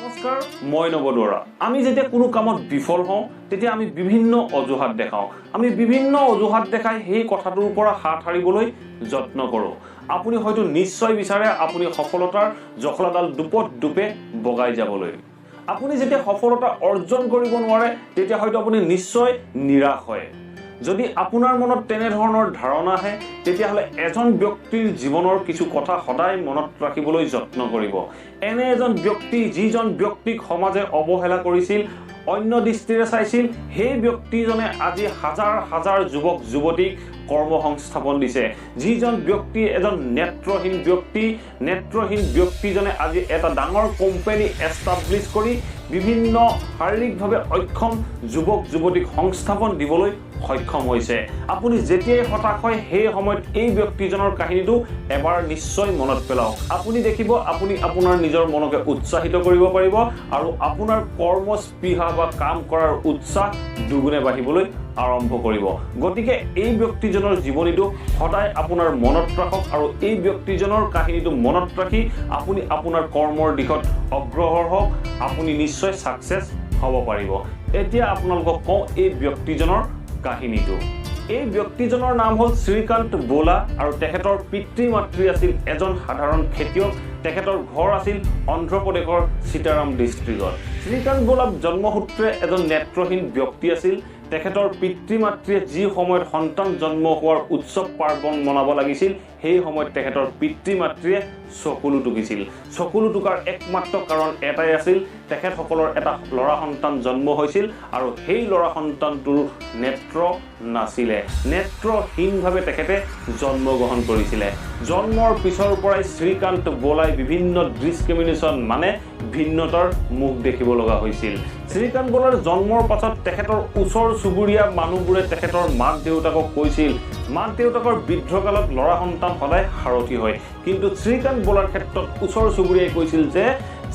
নমস্কাৰ, মই নৱদৰা। আমি যেতিয়া কোনো কামত বিফল হওঁ তেতিয়া আমি বিভিন্ন অজুহাত দেখাওঁ। আমি বিভিন্ন অজুহাত দেখাই সেই কথাটোৰ পৰা হাত সাৰিবলৈ যত্ন কৰোঁ। আপুনি হয়তো নিশ্চয় বিচাৰে আপুনি সফলতাৰ জখলাডাল দুপত দুপে বগাই যাবলৈ। আপুনি যেতিয়া সফলতা অৰ্জন কৰিব নোৱাৰে তেতিয়া হয়তো আপুনি নিশ্চয় নিৰাশ হয়। যদি আপোনাৰ মনত তেনে ধৰণৰ ধাৰণা আহে তেতিয়াহ'লে এজন ব্যক্তিৰ জীৱনৰ কিছু কথা সদায় মনত ৰাখিবলৈ যত্ন কৰিব। এনে এজন ব্যক্তি যিজন ব্যক্তিক সমাজে অৱহেলা কৰিছিল, অন্য দৃষ্টিৰে চাইছিল, সেই ব্যক্তিজনে আজি হাজাৰ হাজাৰ যুৱক যুৱতীক কৰ্মসংস্থাপন দিছে। যিজন ব্যক্তি এজন নেত্ৰহীন ব্যক্তিজনে আজি এটা ডাঙৰ কোম্পানী এষ্টাব্লিছ কৰি বিভিন্ন শাৰীৰিকভাৱে অক্ষম যুৱক যুৱতীক সংস্থাপন দিবলৈ সক্ষম হৈছে। আপুনি যেতিয়াই হতাশ হয় সেই সময়ত এই ব্যক্তিজনৰ কাহিনীটো এবাৰ নিশ্চয় মনত পেলাওক। আপুনি দেখিব আপুনি আপোনাৰ নিজৰ মনকে উৎসাহিত কৰিব পাৰিব আৰু আপোনাৰ কৰ্মস্পৃহা বা কাম কৰাৰ উৎসাহ দুগুণে বাঢ়িবলৈ আৰম্ভ কৰিব। গতিকে এই ব্যক্তিজনৰ জীৱনীটো সদায় আপোনাৰ মনত ৰাখক আৰু এই ব্যক্তিজনৰ কাহিনীটো মনত ৰাখি আপুনি আপোনাৰ কৰ্মৰ দিশত অগ্ৰসৰ হওক। আপুনি নিশ্চয় ছাকচেছ হ'ব পাৰিব। এতিয়া আপোনালোকক কওঁ এই ব্যক্তিজনৰ কাহিনীটো। এই ব্যক্তিজনৰ নাম হ'ল শ্ৰীকান্ত বোলা আৰু তেখেতৰ পিতৃ মাতৃ আছিল এজন সাধাৰণ খেতিয়ক। তেখেতৰ ঘৰ আছিল অন্ধ্ৰপ্ৰদেশৰ সীতাৰাম ডিষ্ট্ৰিক্টত। শ্ৰীকান্ত বোলা জন্মসূত্ৰে এজন নেত্ৰহীন ব্যক্তি আছিল। তেখেতৰ পিতৃ মাতৃয়ে যি সময়ত সন্তান জন্ম হোৱাৰ উৎসৱ পাৰ্বণ মনাব লাগিছিল সেই সময়ত তেখেতৰ পিতৃ মাতৃয়ে চকুলো টুকিছিল। চকুলো টুকাৰ একমাত্ৰ কাৰণ এটাই আছিল, তেখেতসকলৰ এটা ল'ৰা সন্তান জন্ম হৈছিল আৰু সেই ল'ৰা সন্তানটোৰ নেত্ৰ নাছিলে। নেত্ৰহীনভাৱে তেখেতে জন্মগ্ৰহণ কৰিছিলে। জন্মৰ পিছৰ পৰাই শ্ৰীকান্ত বোলাই বিভিন্ন ডিছক্ৰিমিনেশ্যন মানে ভিন্নতাৰ মুখ দেখিব লগা হৈছিল। শ্ৰীকান্ত বোলাৰ জন্মৰ পাছত তেখেতৰ ওচৰ চুবুৰীয়া মানুহবোৰে তেখেতৰ মাক দেউতাকক কৈছিল, মাক দেউতাকৰ বৃদ্ধকালত ল'ৰা সন্তান সদায় সাৰথি হয়। কিন্তু শ্ৰীকান্ত বোলাৰ ক্ষেত্ৰত ওচৰ চুবুৰীয়াই কৈছিল যে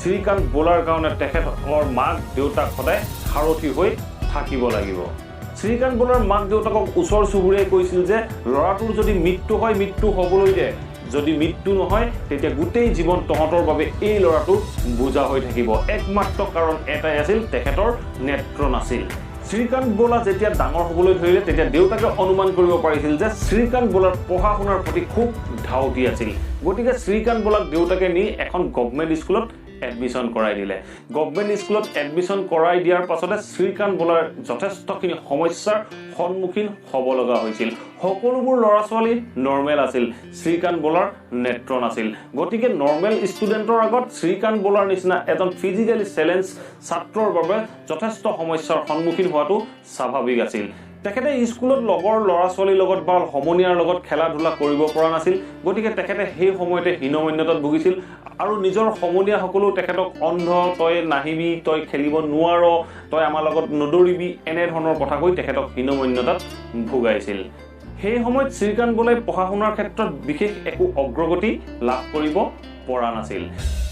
শ্ৰীকান্ত বোলাৰ কাৰণে তেখেতৰ মাক দেউতাক সদায় সাৰথি হৈ থাকিব লাগিব। শ্ৰীকান্ত বোলাৰ মাক দেউতাকক ওচৰ চুবুৰীয়াই কৈছিল যে ল'ৰাটোৰ যদি মৃত্যু হয় মৃত্যু হ'বলৈ দে, যদি মৃত্যু নহয় তেতিয়া গোটেই জীৱন তহঁতৰ বাবে এই ল'ৰাটো বোজা হৈ থাকিব। একমাত্ৰ কাৰণ এটাই আছিল, তেখেতৰ নেত্ৰ নাছিল। শ্ৰীকান্ত বোলা যেতিয়া ডাঙৰ হ'বলৈ ধৰিলে তেতিয়া দেউতাকে অনুমান কৰিব পাৰিছিল যে শ্ৰীকান্ত বোলাৰ পঢ়া শুনাৰ প্ৰতি খুব ধাউতি আছিল। গতিকে শ্ৰীকান্ত বোলাক দেউতাকে নি এখন গভৰ্ণমেণ্ট স্কুলত এডমিশ্যন কৰাই দিলে। গভৰ্ণমেণ্ট স্কুলত এডমিশ্যন কৰাই দিয়াৰ পাছতে শ্ৰীকান্ত বোলাৰ যথেষ্টখিনি সমস্যাৰ সন্মুখীন হ'ব লগা হৈছিল। সকলোবোৰ ল'ৰা ছোৱালী নৰ্মেল আছিল, শ্ৰীকান্ত বোলাৰ নেত্ৰ নাছিল। গতিকে নৰ্মেল ষ্টুডেণ্টৰ আগত শ্ৰীকান্ত বোলাৰ নিচিনা এজন ফিজিকেলি চেলেঞ্জ ছাত্ৰৰ বাবে যথেষ্ট সমস্যাৰ সন্মুখীন হোৱাটো স্বাভাৱিক আছিল। তেখেতে স্কুলত লগৰ ল'ৰা ছোৱালীৰ লগত বা সমনীয়াৰ লগত খেলা ধূলা কৰিব পৰা নাছিল। গতিকে তেখেতে সেই সময়তে হীনমন্যতাত ভুগিছিল আৰু নিজৰ সমনীয়াসকলেও তেখেতক অন্ধ, তই নাহিবি, তই খেলিব নোৱাৰ, তই আমাৰ লগত নদৌৰিবি, এনেধৰণৰ কথা কৈ তেখেতক হীনমন্যতাত ভুগাইছিল। সেই সময়ত শ্ৰীকান্ত বোলাই পঢ়া শুনাৰ ক্ষেত্ৰত বিশেষ একো অগ্ৰগতি লাভ কৰিব পৰা নাছিল।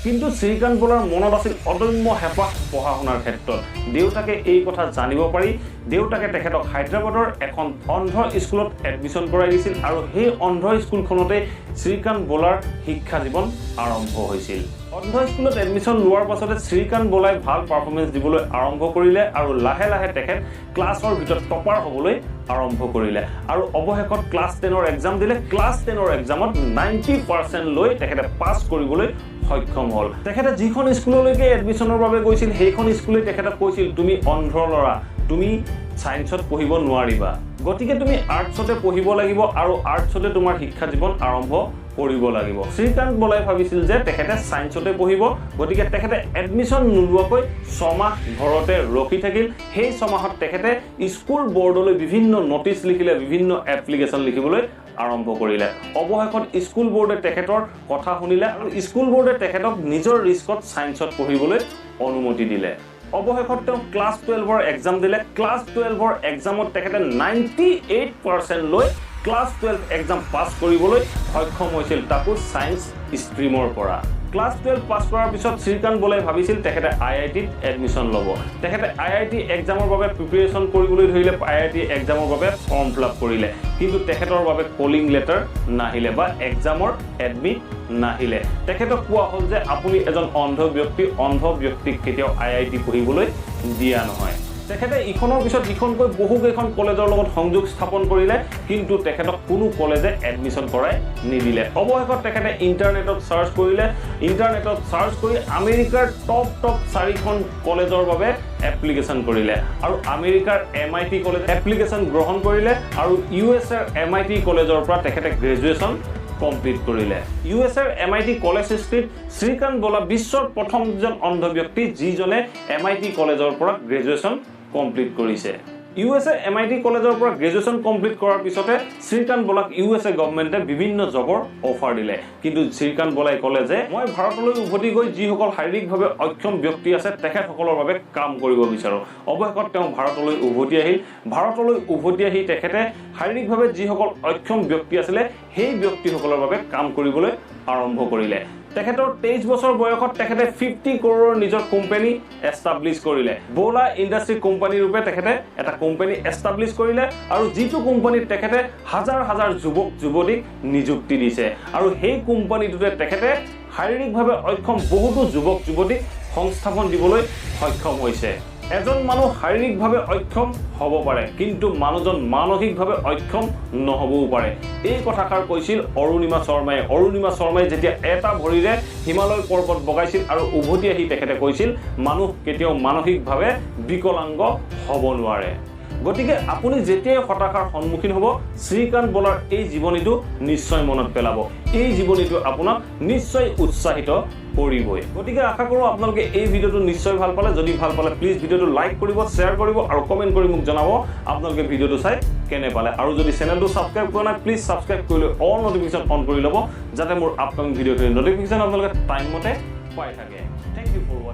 কিন্তু শ্ৰীকান্ত বোলাৰ মনত আছিল অদম্য হেঁপাহ পঢ়া শুনাৰ ক্ষেত্ৰত। দেউতাকে এই কথা জানিব পাৰি দেউতাকে তেখেতক হায়দৰাবাদৰ এখন অন্ধ স্কুলত এডমিশ্যন কৰাই দিছিল আৰু সেই অন্ধ স্কুলখনতে শ্ৰীকান্ত বোলাৰ শিক্ষা জীৱন আৰম্ভ হৈছিল। অন্ধ স্কুলত এডমিশ্যন লোৱাৰ পাছতে শ্ৰীকান্ত বোলাই ভাল পাৰফৰ্মেঞ্চ দিবলৈ আৰম্ভ কৰিলে আৰু লাহে লাহে তেখেত ক্লাছৰ ভিতৰত টপাৰ হ'বলৈ আৰম্ভ কৰিলে আৰু অৱশেষত ক্লাছ 10ৰ এক্সাম দিলে। ক্লাছ 10ৰ এক্সামত 90% লৈ তেখেতে পাছ কৰিবলৈ সক্ষম হ'ল। তেখেতে যিখন স্কুললৈকে এডমিশ্যনৰ বাবে গৈছিল সেইখন স্কুলে তেখেতক কৈছিল, তুমি অন্ধ ল'ৰা, তুমি ছায়েন্সত পঢ়িব নোৱাৰিবা, গতিকে তুমি আৰ্টছতে পঢ়িব লাগিব আৰু আৰ্টছতে তোমাৰ শিক্ষা জীৱন আৰম্ভ কৰিব লাগিব। শ্ৰীকান্ত বোলাই ভাবিছিল যে তেখেতে ছায়েন্সতে পঢ়িব। গতিকে তেখেতে এডমিশ্যন নোলোৱাকৈ 6 মাহ ঘৰতে ৰখি থাকিল। সেই 6 মাহত তেখেতে স্কুল বৰ্ডলৈ বিভিন্ন নটিচ লিখিলে, বিভিন্ন এপ্লিকেশ্যন লিখিবলৈ আৰম্ভ কৰিলে। অৱশেষত স্কুল বৰ্ডে তেখেতৰ কথা শুনিলে আৰু স্কুল বৰ্ডে তেখেতক নিজৰ ৰিস্কত ছায়েন্সত পঢ়িবলৈ অনুমতি দিলে। অৱশেষত তেওঁ ক্লাছ 12ৰ এক্সাম দিলে। ক্লাছ 12ৰ এক্সামত তেখেতে 98% লৈ ক্লাছ 12 এক্সাম পাছ কৰিবলৈ সক্ষম হৈছিল, তাকো ছায়েন্স ষ্ট্ৰীমৰ পৰা। ক্লাছ 12 পাছ কৰাৰ পিছত শ্ৰীকান্ত বলাই ভাবিছিল তেখেতে IITত এডমিশ্যন ল'ব তেখেতে IIT এক্সামৰ বাবে প্ৰিপাৰেচন কৰিবলৈ ধৰিলে IIT এক্সামৰ বাবে ফৰ্ম ফিলআপ কৰিলে কিন্তু তেখেতৰ বাবে কলিং লেটাৰ নাহিলে বা এক্সামৰ এডমিট নাহিলে তেখেতক কোৱা হ'ল যে আপুনি এজন অন্ধ ব্যক্তিক কেতিয়াও IIT পঢ়িবলৈ দিয়া নহয় তেখেতে ইখনৰ পিছত ইখনকৈ বহুকেইখন কলেজৰ লগত সংযোগ স্থাপন কৰিলে কিন্তু তেখেতক কোনো কলেজে এডমিশ্যন কৰাই নিদিলে অৱশেষত তেখেতে ইণ্টাৰনেটত চাৰ্চ কৰি আমেৰিকাৰ টপ 4খন কলেজৰ বাবে এপ্লিকেশ্যন কৰিলে আৰু আমেৰিকাৰ MIT কলেজ এপ্লিকেশ্যন গ্ৰহণ কৰিলে আৰু USAৰ MIT কলেজৰ পৰা তেখেতে গ্ৰেজুৱেশ্যন কমপ্লিট কৰিলে USAৰ MIT কলেজ হিষ্ট্ৰীত শ্ৰীকান্ত বলা বিশ্বৰ প্ৰথমজন অন্ধ ব্যক্তি যিজনে MIT কলেজৰ পৰা গ্ৰেজুৱেশ্যন কমপ্লিট কৰিছে USA MIT কলেজৰ পৰা গ্ৰেজুৱেশ্যন কমপ্লিট কৰাৰ পিছতে শ্ৰীকান্ত বলাক USA গভৰ্ণমেণ্টে বিভিন্ন জবৰ অফাৰ দিলে কিন্তু শ্ৰীকান্ত বলাই ক'লে যে মই ভাৰতলৈ উভতি গৈ যিসকল শাৰীৰিকভাৱে অক্ষম ব্যক্তি আছে তেখেতসকলৰ বাবে কাম কৰিব বিচাৰোঁ অৱশেষত তেওঁ ভাৰতলৈ উভতি আহি তেখেতে শাৰীৰিকভাৱে যিসকল অক্ষম ব্যক্তি আছিলে সেই ব্যক্তিসকলৰ বাবে কাম কৰিবলৈ আৰম্ভ কৰিলে তেখেতৰ 23 বছৰ বয়সত তেখেতে 50 কৰোৰৰ নিজৰ কোম্পানী এষ্টাব্লিছ কৰিলে বোলা ইণ্ডাষ্ট্ৰি কোম্পানী ৰূপে তেখেতে এটা কোম্পানী এষ্টাব্লিছ কৰিলে আৰু যিটো কোম্পানীত তেখেতে হাজাৰ যুৱতীক নিযুক্তি দিছে আৰু সেই কোম্পানীটোতে তেখেতে শাৰীৰিকভাৱে অক্ষম বহুতো যুৱতীক সংস্থাপন দিবলৈ সক্ষম হৈছে এজন মানুহ শাৰীৰিকভাৱে অক্ষম হ'ব পাৰে কিন্তু মানুহজন মানসিকভাৱে অক্ষম নহবও পাৰে এই কথাষাৰ কৈছিল অৰুণিমা শৰ্মাই যেতিয়া এটা ভৰিৰে হিমালয় পৰ্বত বগাইছিল আৰু উভতি আহি তেখেতে কৈছিল মানুহ কেতিয়াও মানসিকভাৱে বিকলাংগ হ'ব নোৱাৰে গতিকে আপুনি যেতিয়াই হতাশাৰ সন্মুখীন হ'ব শ্ৰীকান্ত বলাৰ এই জীৱনীটো নিশ্চয় মনত পেলাব এই জীৱনীটো আপোনাক নিশ্চয় উৎসাহিত কৰিবই গতিকে আশা কৰোঁ আপোনালোকে এই ভিডিঅ'টো নিশ্চয় ভাল পালে যদি ভাল পালে প্লিজ ভিডিঅ'টো লাইক কৰিব শ্বেয়াৰ কৰিব আৰু কমেণ্ট কৰি মোক জনাব আপোনালোকে ভিডিঅ'টো চাই কেনে পালে আৰু যদি চেনেলটো ছাবস্ক্ৰাইব কৰা নাই প্লিজ ছাবস্ক্ৰাইব কৰি লৈ অল নটিফিকেশ্যন অন কৰি ল'ব যাতে মোৰ আপকামিং ভিডিঅ'খিনিৰ নটিফিকেশ্যন আপোনালোকে টাইম মতে পাই থাকে থ্যাংক ইউ ফৰ